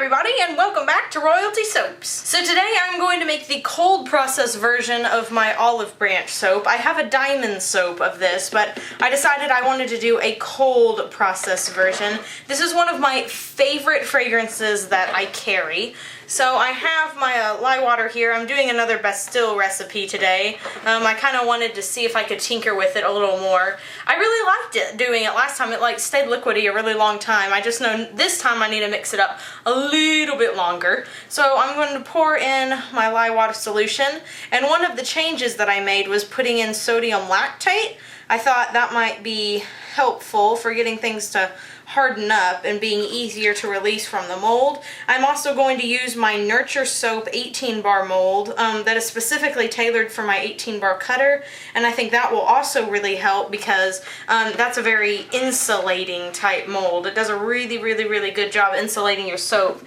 everybody, and welcome back to Royalty Soaps. So today I'm going to make the cold process version of my olive branch soap. I have a diamond soap of this, but I decided I wanted to do a cold process version. This is one of my favorite fragrances that I carry. So I have my lye water here. I'm doing another Bastille recipe today. I kind of wanted to see if I could tinker with it a little more. I really liked it doing it last time. It stayed liquidy a really long time. I just know this time I need to mix it up a little bit longer. So I'm going to pour in my lye water solution. And one of the changes that I made was putting in sodium lactate. I thought that might be helpful for getting things to harden up and being easier to release from the mold. I'm also going to use my Nurture Soap 18 bar mold that is specifically tailored for my 18 bar cutter, and I think that will also really help because that's a very insulating type mold. It does a really good job insulating your soap,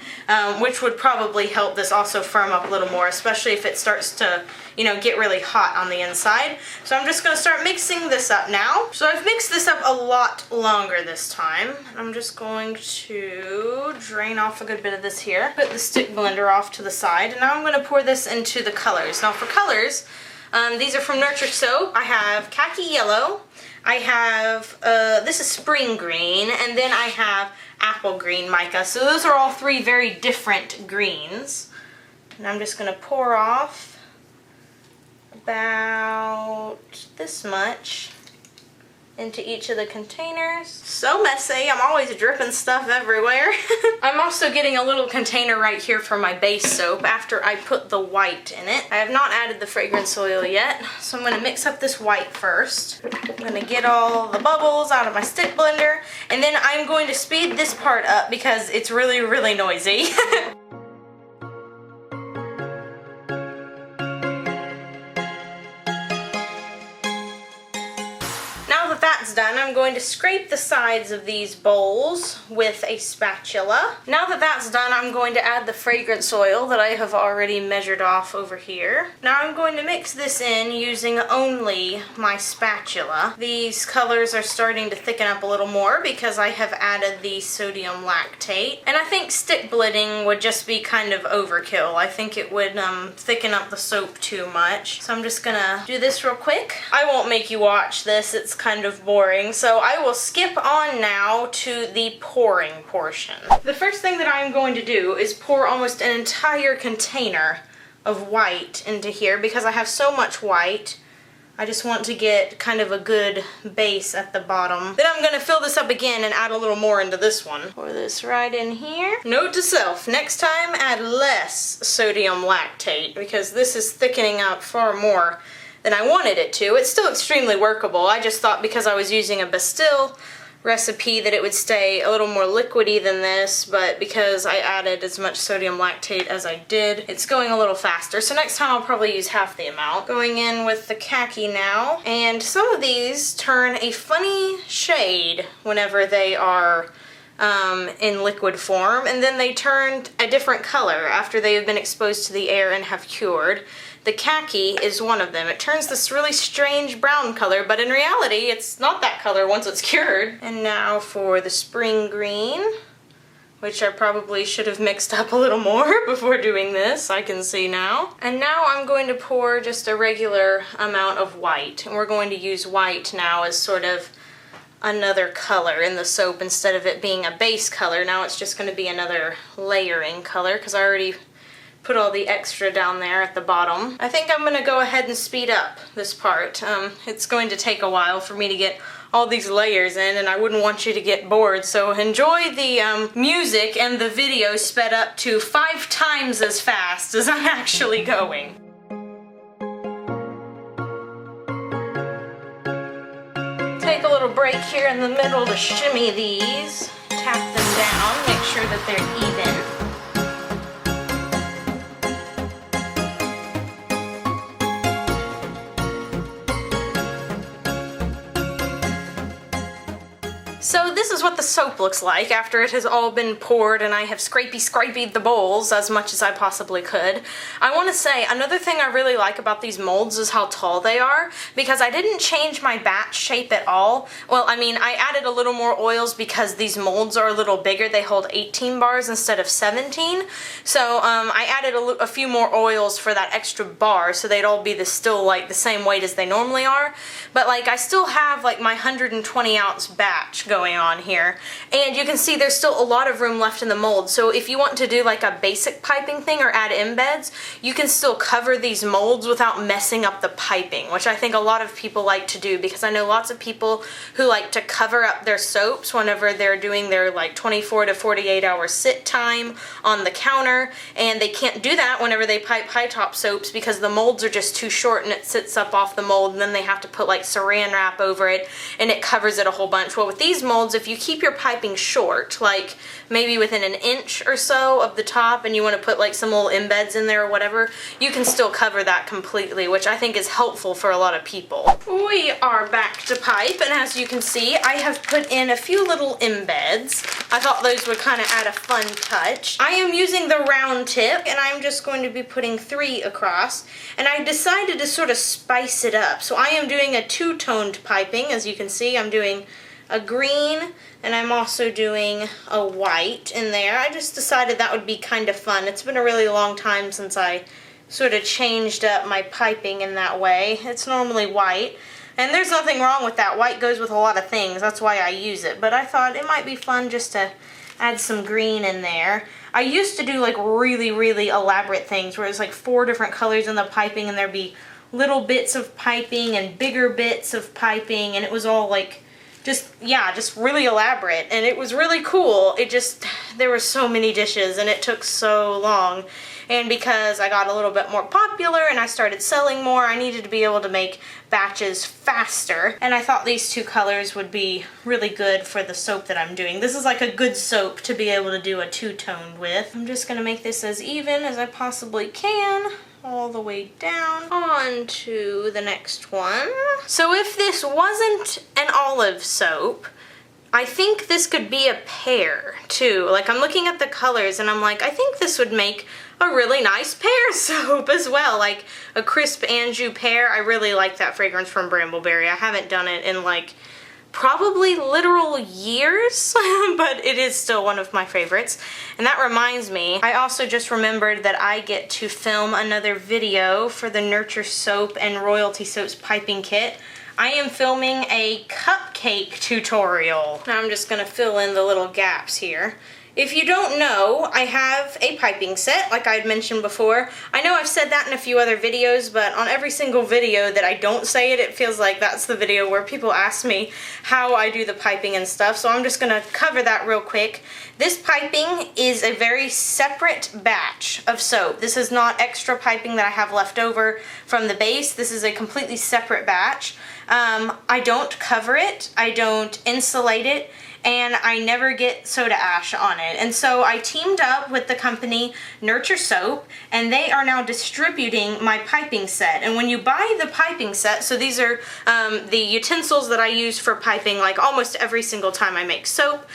which would probably help this also firm up a little more, especially if it starts to, you know, get really hot on the inside. So I'm just going to start mixing this up now. So I've mixed this up a lot longer this time. I'm just going to drain off a good bit of this here. Put the stick blender off to the side. And now I'm going to pour this into the colors. Now for colors, these are from Nurture Soap. I have khaki yellow. I have, this is spring green. And then I have apple green mica. So those are all three very different greens. And I'm just going to pour off about this much into each of the containers. So messy, I'm always dripping stuff everywhere. I'm also getting a little container right here for my base soap after I put the white in it. I have not added the fragrance oil yet, so I'm going to mix up this white first. I'm going to get all the bubbles out of my stick blender, and then I'm going to speed this part up because it's really noisy. That's done, I'm going to scrape the sides of these bowls with a spatula. Now that that's done, I'm going to add the fragrance oil that I have already measured off over here. Now I'm going to mix this in using only my spatula. These colors are starting to thicken up a little more because I have added the sodium lactate. And I think stick blending would just be kind of overkill. I think it would thicken up the soap too much. So I'm just gonna do this real quick. I won't make you watch this, it's kind of boring, so I will skip on now to the pouring portion. The first thing that I'm going to do is pour almost an entire container of white into here because I have so much white. I just want to get kind of a good base at the bottom. Then I'm going to fill this up again and add a little more into this one. Pour this right in here. Note to self, next time add less sodium lactate because this is thickening up far more than I wanted it to. It's still extremely workable. I just thought because I was using a Bastille recipe that it would stay a little more liquidy than this, but because I added as much sodium lactate as I did, it's going a little faster. So next time I'll probably use half the amount. Going in with the khaki now, and some of these turn a funny shade whenever they are in liquid form, and then they turn a different color after they have been exposed to the air and have cured. The khaki is one of them. It turns this really strange brown color, but in reality it's not that color once it's cured. And now for the spring green, which I probably should have mixed up a little more before doing this, I can see now. And now I'm going to pour just a regular amount of white, and we're going to use white now as sort of another color in the soap instead of it being a base color. Now it's just going to be another layering color because I already put all the extra down there at the bottom. I think I'm going to go ahead and speed up this part. It's going to take a while for me to get all these layers in, and I wouldn't want you to get bored, so enjoy the music and the video sped up to 5 times as fast as I'm actually going. Take a little break here in the middle to shimmy these, tap them down, make sure that they're even. So this is what the soap looks like after it has all been poured and I have scrapey the bowls as much as I possibly could. I want to say another thing I really like about these molds is how tall they are, because I didn't change my batch shape at all. Well, I mean, I added a little more oils because these molds are a little bigger. They hold 18 bars instead of 17. So I added a few more oils for that extra bar so they'd all be still like the same weight as they normally are. But like I still have like my 120 ounce batch going on here, and you can see there's still a lot of room left in the mold. So if you want to do like a basic piping thing or add embeds, you can still cover these molds without messing up the piping, which I think a lot of people like to do, because I know lots of people who like to cover up their soaps whenever they're doing their like 24 to 48 hour sit time on the counter, and they can't do that whenever they pipe high top soaps because the molds are just too short and it sits up off the mold, and then they have to put like saran wrap over it and it covers it a whole bunch. Well, with these molds, if you keep your piping short, like maybe within an inch or so of the top, and you want to put like some little embeds in there or whatever, you can still cover that completely, which I think is helpful for a lot of people. We are back to pipe, and as you can see, I have put in a few little embeds. I thought those would kind of add a fun touch. I am using the round tip, and I'm just going to be putting 3 across, and I decided to sort of spice it up. So I am doing a two-toned piping. As you can see, I'm doing a green, and I'm also doing a white in there. I just decided that would be kind of fun. It's been a really long time since I sort of changed up my piping in that way. It's normally white, and there's nothing wrong with that. White goes with a lot of things, that's why I use it, but I thought it might be fun just to add some green in there. I used to do like really elaborate things where it's like 4 different colors in the piping, and there'd be little bits of piping and bigger bits of piping, and it was all like just really elaborate, and it was really cool. There were so many dishes and it took so long, and because I got a little bit more popular and I started selling more, I needed to be able to make batches faster, and I thought these 2 colors would be really good for the soap that I'm doing. This is like a good soap to be able to do a two-tone with. I'm just going to make this as even as I possibly can, all the way down on to the next one. So if this wasn't an olive soap, I think this could be a pear too. Like, I'm looking at the colors and I'm like, I think this would make a really nice pear soap as well, like a crisp Anjou pear. I really like that fragrance from Brambleberry. I haven't done it in like probably literal years, but it is still one of my favorites. And that reminds me, I also just remembered that I get to film another video for the Nurture Soap and Royalty Soaps piping kit. I am filming a cupcake tutorial. Now I'm just gonna fill in the little gaps here. If you don't know, I have a piping set, like I had mentioned before. I know I've said that in a few other videos, but on every single video that I don't say it, it feels like that's the video where people ask me how I do the piping and stuff, so I'm just gonna cover that real quick. This piping is a very separate batch of soap. This is not extra piping that I have left over from the base. This is a completely separate batch. I don't cover it, I don't insulate it, and I never get soda ash on it. And so I teamed up with the company Nurture Soap, and they are now distributing my piping set. And when you buy the piping set, so these are the utensils that I use for piping like almost every single time I make soap.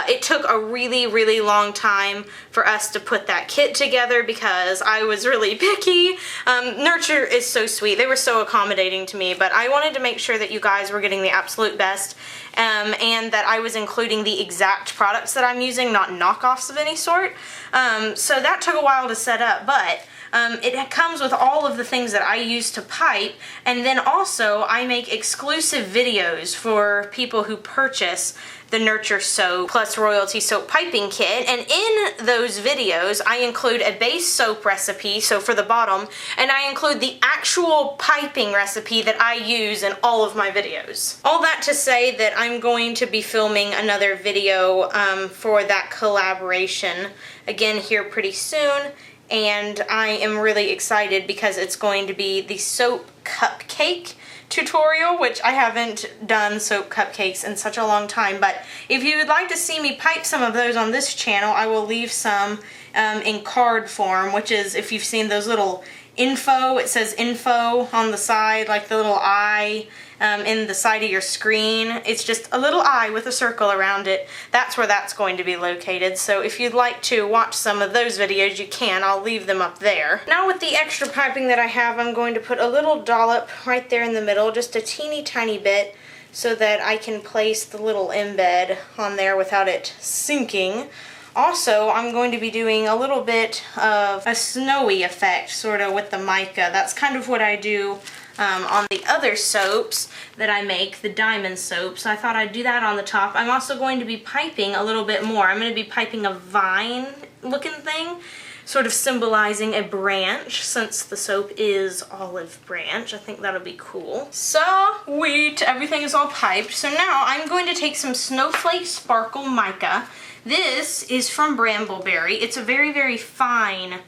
It took a really long time for us to put that kit together because I was really picky. Nurture is so sweet. They were so accommodating to me, but I wanted to make sure that you guys were getting the absolute best, and that I was including the exact products that I'm using, not knockoffs of any sort. So that took a while to set up, but it comes with all of the things that I use to pipe, and then also I make exclusive videos for people who purchase the Nurture Soap plus Royalty Soap piping kit, and in those videos I include a base soap recipe, so for the bottom, and I include the actual piping recipe that I use in all of my videos. All that to say that I'm going to be filming another video for that collaboration again here pretty soon, and I am really excited because it's going to be the soap cupcake tutorial, which I haven't done soap cupcakes in such a long time, but if you would like to see me pipe some of those on this channel, I will leave some in card form, which is, if you've seen those little info, it says info on the side, like the little eye in the side of your screen. It's just a little eye with a circle around it. That's where that's going to be located. So if you'd like to watch some of those videos, you can. I'll leave them up there. Now with the extra piping that I have, I'm going to put a little dollop right there in the middle, just a teeny tiny bit, so that I can place the little embed on there without it sinking. Also, I'm going to be doing a little bit of a snowy effect, sort of with the mica. That's kind of what I do on the other soaps that I make, the diamond soaps. So I thought I'd do that on the top. I'm also going to be piping a little bit more. I'm going to be piping a vine looking thing, sort of symbolizing a branch, since the soap is olive branch. I think that'll be cool. Sweet! Everything is all piped. So now I'm going to take some Snowflake Sparkle Mica. This is from Brambleberry. It's a very, very fine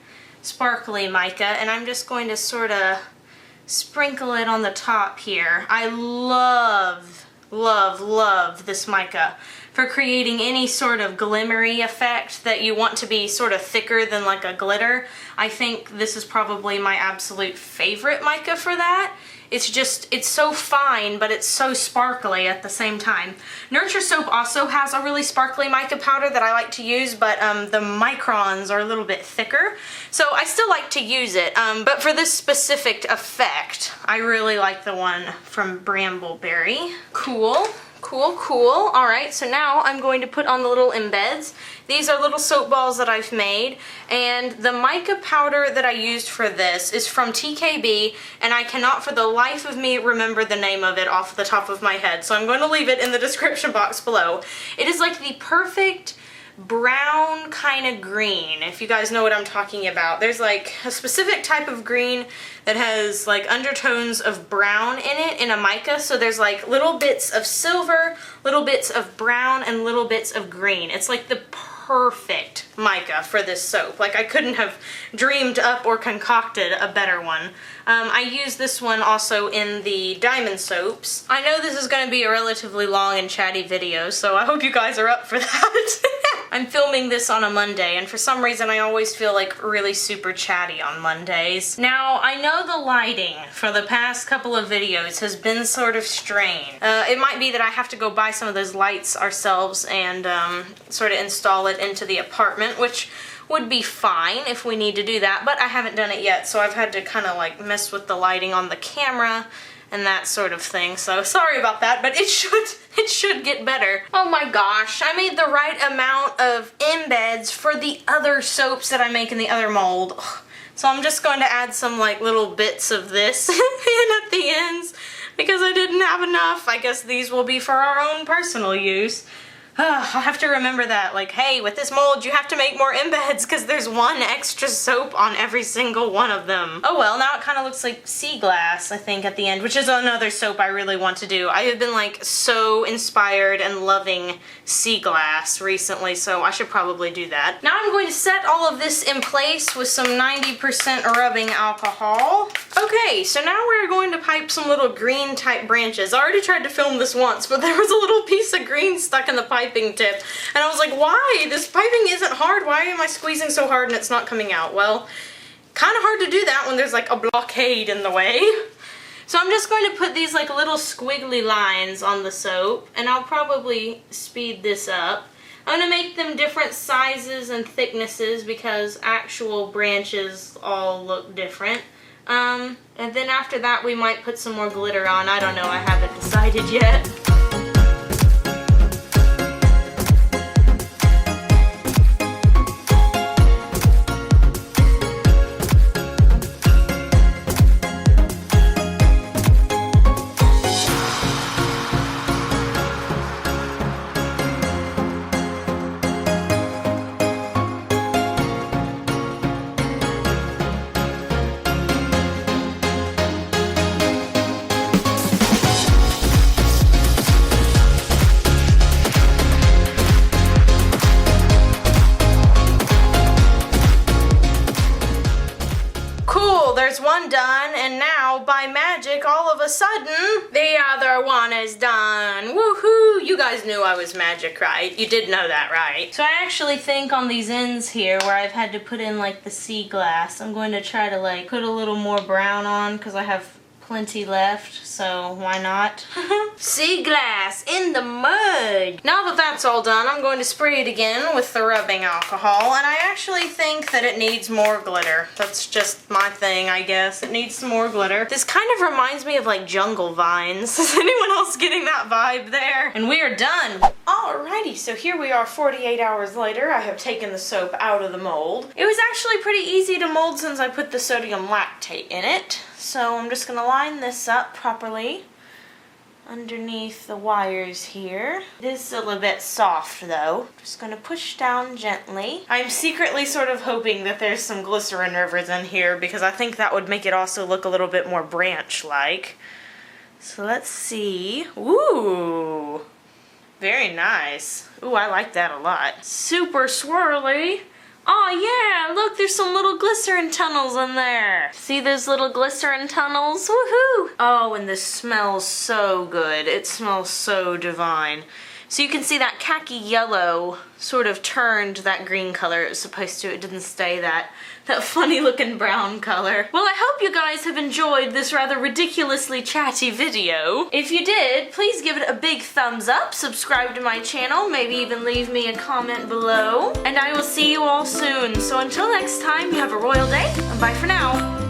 sparkly mica, and I'm just going to sort of sprinkle it on the top here. I love, love, love this mica for creating any sort of glimmery effect that you want to be sort of thicker than like a glitter. I think this is probably my absolute favorite mica for that. It's just, it's so fine, but it's so sparkly at the same time. Nurture Soap also has a really sparkly mica powder that I like to use, but the microns are a little bit thicker. So I still like to use it, but for this specific effect, I really like the one from Brambleberry. Cool. Cool, cool. Alright, so now I'm going to put on the little embeds. These are little soap balls that I've made, and the mica powder that I used for this is from TKB, and I cannot for the life of me remember the name of it off the top of my head, so I'm going to leave it in the description box below. It is like the perfect brown kind of green, if you guys know what I'm talking about. There's like a specific type of green that has like undertones of brown in it in a mica, so there's like little bits of silver, little bits of brown, and little bits of green. It's like the perfect mica for this soap. Like I couldn't have dreamed up or concocted a better one. I use this one also in the diamond soaps. I know this is going to be a relatively long and chatty video, so I hope you guys are up for that. I'm filming this on a Monday, and for some reason I always feel like really super chatty on Mondays. Now, I know the lighting for the past couple of videos has been sort of strained. It might be that I have to go buy some of those lights ourselves and sort of install it into the apartment, which would be fine if we need to do that, but I haven't done it yet, so I've had to kind of like mess with the lighting on the camera and that sort of thing, so sorry about that, but it should get better. Oh my gosh, I made the right amount of embeds for the other soaps that I make in the other mold. Ugh. So I'm just going to add some like little bits of this in at the ends because I didn't have enough. I guess these will be for our own personal use. I'll have to remember that, like, hey, with this mold you have to make more embeds because there's one extra soap on every single one of them. Oh well, now it kind of looks like sea glass, I think, at the end, which is another soap I really want to do. I have been, like, so inspired and loving sea glass recently, so I should probably do that. Now I'm going to set all of this in place with some 90% rubbing alcohol. Okay, so now we're going to pipe some little green type branches. I already tried to film this once, but there was a little piece of green stuck in the pipe tip, and I was like, why? This piping isn't hard. Why am I squeezing so hard and it's not coming out? Well, kind of hard to do that when there's like a blockade in the way. So I'm just going to put these like little squiggly lines on the soap, and I'll probably speed this up. I'm going to make them different sizes and thicknesses because actual branches all look different. And then after that we might put some more glitter on. I don't know, I haven't decided yet. There's one done, and now, by magic, all of a sudden, the other one is done. Woohoo! You guys knew I was magic, right? You did know that, right? So I actually think on these ends here, where I've had to put in, like, the sea glass, I'm going to try to, like, put a little more brown on, because I have plenty left, so why not? Sea glass in the mud. Now that that's all done, I'm going to spray it again with the rubbing alcohol, and I actually think that it needs more glitter. That's just my thing, I guess. It needs some more glitter. This kind of reminds me of like jungle vines. Is anyone else getting that vibe there? And we are done. Alrighty, so here we are 48 hours later. I have taken the soap out of the mold. It was actually pretty easy to mold since I put the sodium lactate in it. So I'm just gonna line this up properly underneath the wires here. It is still a bit soft though. Just gonna push down gently. I'm secretly sort of hoping that there's some glycerin rivers in here because I think that would make it also look a little bit more branch-like. So let's see. Ooh, very nice. Ooh, I like that a lot. Super swirly. Oh yeah, look, there's some little glycerin tunnels in there. See those little glycerin tunnels? Woohoo! Oh, and this smells so good. It smells so divine. So you can see that khaki yellow sort of turned that green color it was supposed to. It didn't stay that funny looking brown color. Well, I hope you guys have enjoyed this rather ridiculously chatty video. If you did, please give it a big thumbs up, subscribe to my channel, maybe even leave me a comment below, and I will see you all soon. So until next time, you have a royal day, and bye for now.